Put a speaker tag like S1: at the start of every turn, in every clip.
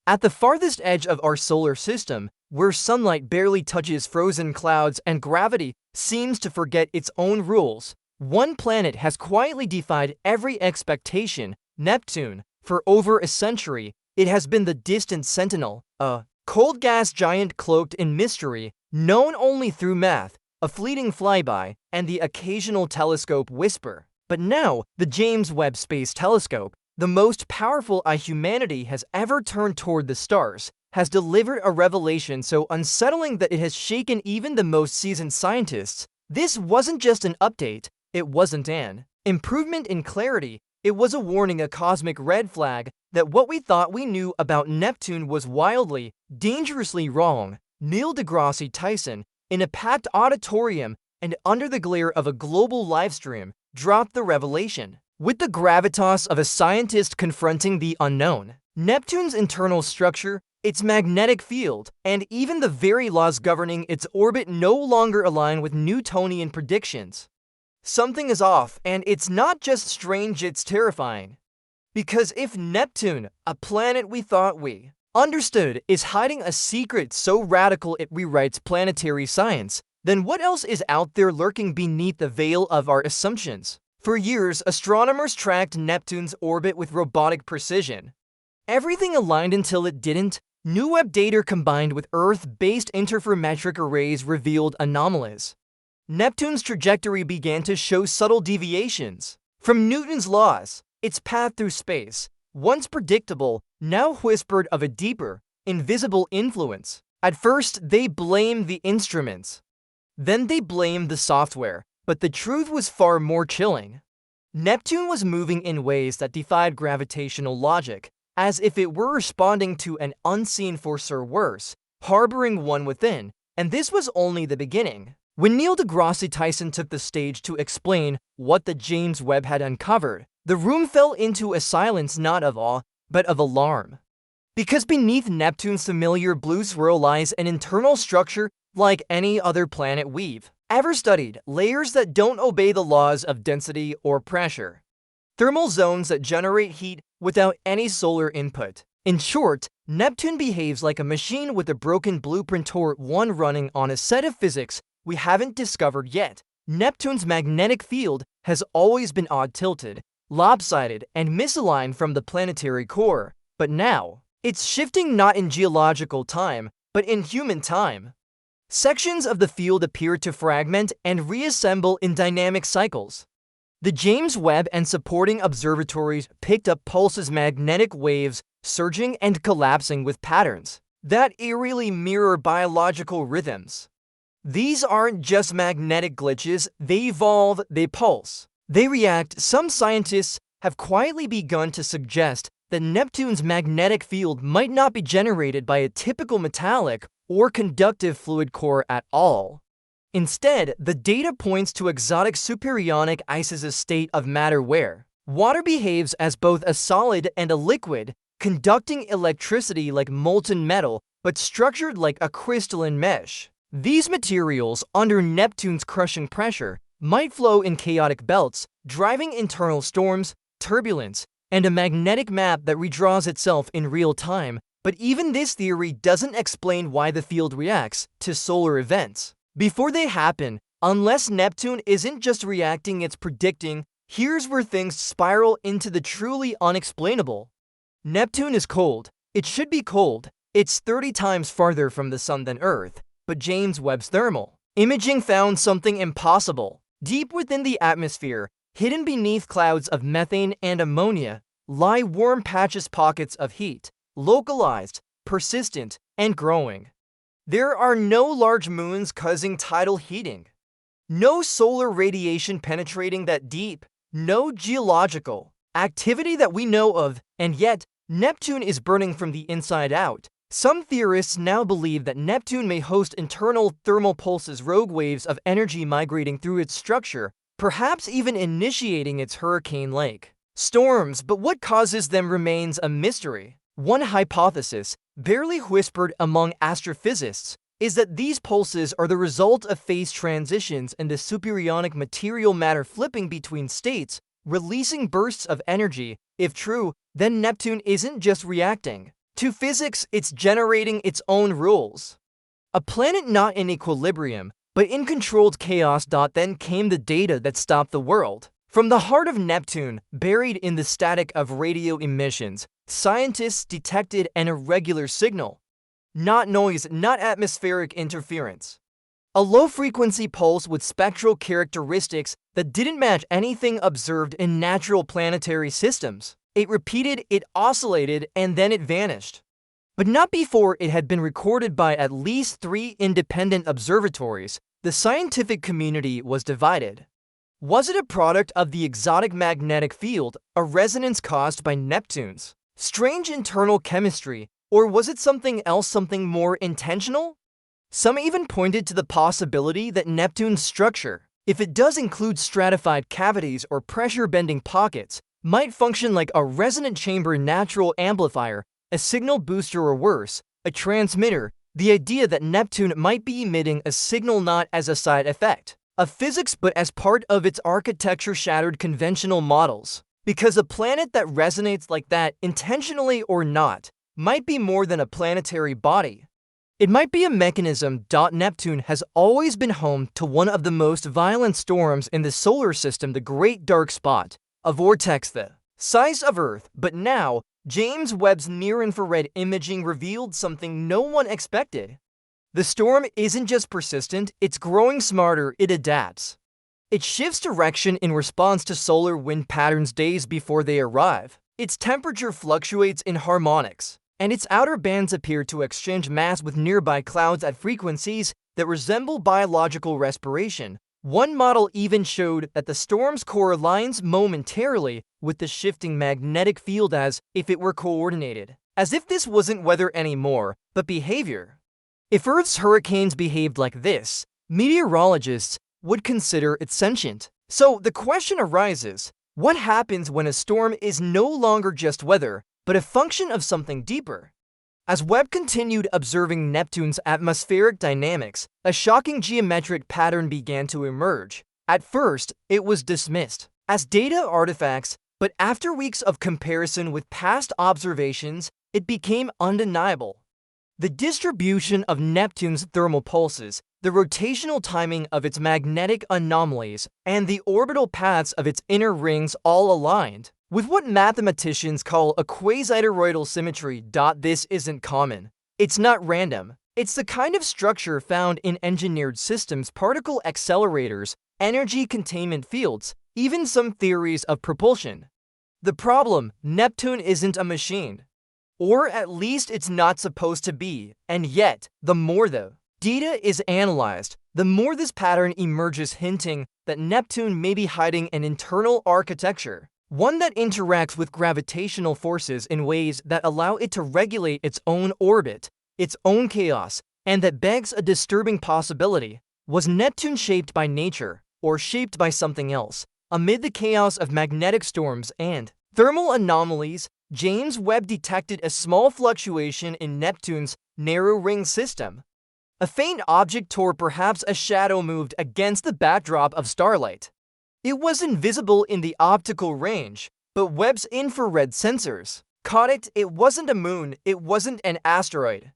S1: At the farthest edge of our solar system, where sunlight barely touches frozen clouds and gravity seems to forget its own rules, one planet has quietly defied every expectation: Neptune. For over a century, it has been the distant sentinel, a cold gas giant cloaked in mystery, known only through math, a fleeting flyby, and the occasional telescope whisper. But now, the James Webb Space Telescope, the most powerful eye humanity has ever turned toward the stars, has delivered a revelation so unsettling that it has shaken even the most seasoned scientists. This wasn't just an update, it wasn't an improvement in clarity, it was a warning, a cosmic red flag, that what we thought we knew about Neptune was wildly, dangerously wrong. Neil deGrasse Tyson, in a packed auditorium and under the glare of a global livestream, dropped the revelation. With the gravitas of a scientist confronting the unknown, Neptune's internal structure, its magnetic field, and even the very laws governing its orbit no longer align with Newtonian predictions. Something is off, and it's not just strange, it's terrifying. Because if Neptune, a planet we thought we understood, is hiding a secret so radical it rewrites planetary science, then what else is out there lurking beneath the veil of our assumptions? For years, astronomers tracked Neptune's orbit with robotic precision. Everything aligned until it didn't. New Webb data combined with Earth-based interferometric arrays revealed anomalies. Neptune's trajectory began to show subtle deviations from Newton's laws. Its path through space, once predictable, now whispered of a deeper, invisible influence. At first, they blamed the instruments. Then they blamed the software, but the truth was far more chilling. Neptune was moving in ways that defied gravitational logic, as if it were responding to an unseen force, or worse, harboring one within, and this was only the beginning. When Neil deGrasse Tyson took the stage to explain what the James Webb had uncovered, the room fell into a silence not of awe, but of alarm. Because beneath Neptune's familiar blue swirl lies an internal structure like any other planet we've ever studied, layers that don't obey the laws of density or pressure, thermal zones that generate heat without any solar input. In short, Neptune behaves like a machine with a broken blueprint, or one running on a set of physics we haven't discovered yet. Neptune's magnetic field has always been odd-tilted, lopsided, and misaligned from the planetary core, but now, it's shifting not in geological time, but in human time. Sections of the field appear to fragment and reassemble in dynamic cycles. The James Webb and supporting observatories picked up pulses, magnetic waves, surging and collapsing with patterns that eerily mirror biological rhythms. These aren't just magnetic glitches, they evolve, they pulse, they react. Some scientists have quietly begun to suggest that Neptune's magnetic field might not be generated by a typical metallic or conductive fluid core at all. Instead, the data points to exotic superionic ices, a state of matter where water behaves as both a solid and a liquid, conducting electricity like molten metal, but structured like a crystalline mesh. These materials, under Neptune's crushing pressure, might flow in chaotic belts, driving internal storms, turbulence, and a magnetic map that redraws itself in real time. But even this theory doesn't explain why the field reacts to solar events before they happen. Unless Neptune isn't just reacting, it's predicting. Here's where things spiral into the truly unexplainable. Neptune is cold. It should be cold. It's 30 times farther from the sun than Earth. But James Webb's thermal imaging found something impossible. Deep within the atmosphere, hidden beneath clouds of methane and ammonia, lie warm patches, pockets of heat, localized, persistent, and growing. There are no large moons causing tidal heating, no solar radiation penetrating that deep, no geological activity that we know of, and yet Neptune is burning from the inside out. Some theorists now believe that Neptune may host internal thermal pulses, rogue waves of energy migrating through its structure, perhaps even initiating its hurricane-like storms. But what causes them remains a mystery. One hypothesis, barely whispered among astrophysicists, is that these pulses are the result of phase transitions in the superionic material matter flipping between states, releasing bursts of energy. If true, then Neptune isn't just reacting. To physics, it's generating its own rules. A planet not in equilibrium, but in controlled chaos. Then came the data that stopped the world. From the heart of Neptune, buried in the static of radio emissions, scientists detected an irregular signal. Not noise, not atmospheric interference. A low-frequency pulse with spectral characteristics that didn't match anything observed in natural planetary systems. It repeated, it oscillated, and then it vanished. But not before it had been recorded by at least 3 independent observatories. The scientific community was divided. Was it a product of the exotic magnetic field, a resonance caused by Neptune's strange internal chemistry, or was it something else, something more intentional? Some even pointed to the possibility that Neptune's structure, if it does include stratified cavities or pressure-bending pockets, might function like a resonant chamber natural amplifier, a signal booster, or worse, a transmitter. The idea that Neptune might be emitting a signal not as a side effect of physics but as part of its architecture shattered conventional models. Because a planet that resonates like that, intentionally or not, might be more than a planetary body. It might be a mechanism. Neptune has always been home to one of the most violent storms in the solar system, the Great Dark Spot, a vortex the size of Earth. But now, James Webb's near-infrared imaging revealed something no one expected. The storm isn't just persistent, it's growing smarter. It adapts. It shifts direction in response to solar wind patterns days before they arrive. Its temperature fluctuates in harmonics, and its outer bands appear to exchange mass with nearby clouds at frequencies that resemble biological respiration. One model even showed that the storm's core aligns momentarily with the shifting magnetic field as if it were coordinated. As if this wasn't weather anymore, but behavior. If Earth's hurricanes behaved like this, meteorologists would consider it sentient. So the question arises, what happens when a storm is no longer just weather, but a function of something deeper? As Webb continued observing Neptune's atmospheric dynamics, a shocking geometric pattern began to emerge. At first, it was dismissed as data artifacts, but after weeks of comparison with past observations, it became undeniable. The distribution of Neptune's thermal pulses, the rotational timing of its magnetic anomalies, and the orbital paths of its inner rings all aligned with what mathematicians call a quasi-toroidal symmetry. This isn't common. It's not random. It's the kind of structure found in engineered systems, particle accelerators, energy containment fields, even some theories of propulsion. The problem: Neptune isn't a machine. Or at least it's not supposed to be. And yet, the more the data is analyzed, the more this pattern emerges, hinting that Neptune may be hiding an internal architecture, one that interacts with gravitational forces in ways that allow it to regulate its own orbit, its own chaos, and that begs a disturbing possibility. Was Neptune shaped by nature, or shaped by something else? Amid the chaos of magnetic storms and thermal anomalies, James Webb detected a small fluctuation in Neptune's narrow ring system. A faint object, or perhaps a shadow, moved against the backdrop of starlight. It was invisible in the optical range, but Webb's infrared sensors caught it. It wasn't a moon, it wasn't an asteroid.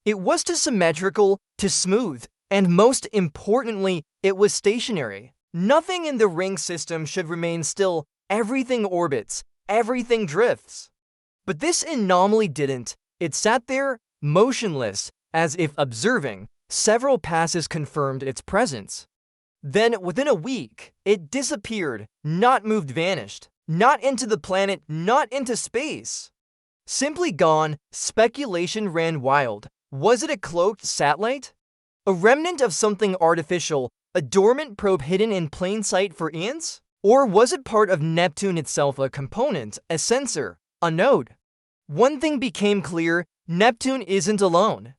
S1: It was too symmetrical, too smooth, and most importantly, it was stationary. Nothing in the ring system should remain still. Everything orbits, everything drifts. But this anomaly didn't. It sat there, motionless, as if observing. Several passes confirmed its presence. Then, within a week, it disappeared. Not moved, vanished. Not into the planet, not into space. Simply gone. Speculation ran wild. Was it a cloaked satellite? A remnant of something artificial? A dormant probe hidden in plain sight for eons? Or was it part of Neptune itself, a component, a sensor, a node? One thing became clear: Neptune isn't alone.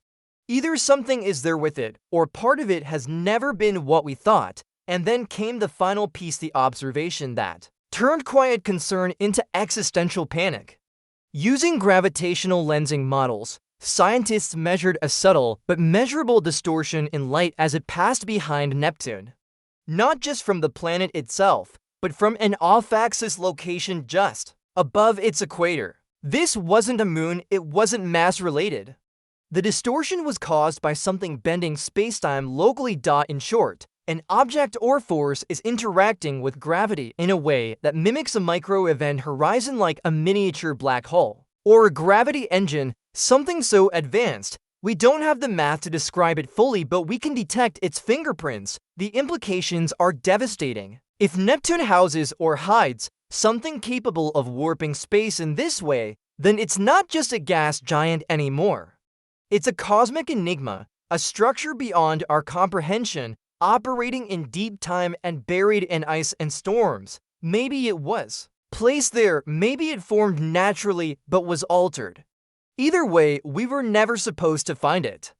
S1: Either something is there with it, or part of it has never been what we thought. And then came the final piece, the observation that turned quiet concern into existential panic. Using gravitational lensing models, scientists measured a subtle but measurable distortion in light as it passed behind Neptune. Not just from the planet itself, but from an off-axis location just above its equator. This wasn't a moon, it wasn't mass-related. The distortion was caused by something bending spacetime locally. In short, an object or force is interacting with gravity in a way that mimics a micro-event horizon like a miniature black hole, or a gravity engine, something so advanced we don't have the math to describe it fully, but we can detect its fingerprints. The implications are devastating. If Neptune houses or hides something capable of warping space in this way, then it's not just a gas giant anymore. It's a cosmic enigma, a structure beyond our comprehension, operating in deep time and buried in ice and storms. Maybe it was placed there, maybe it formed naturally but was altered. Either way, we were never supposed to find it.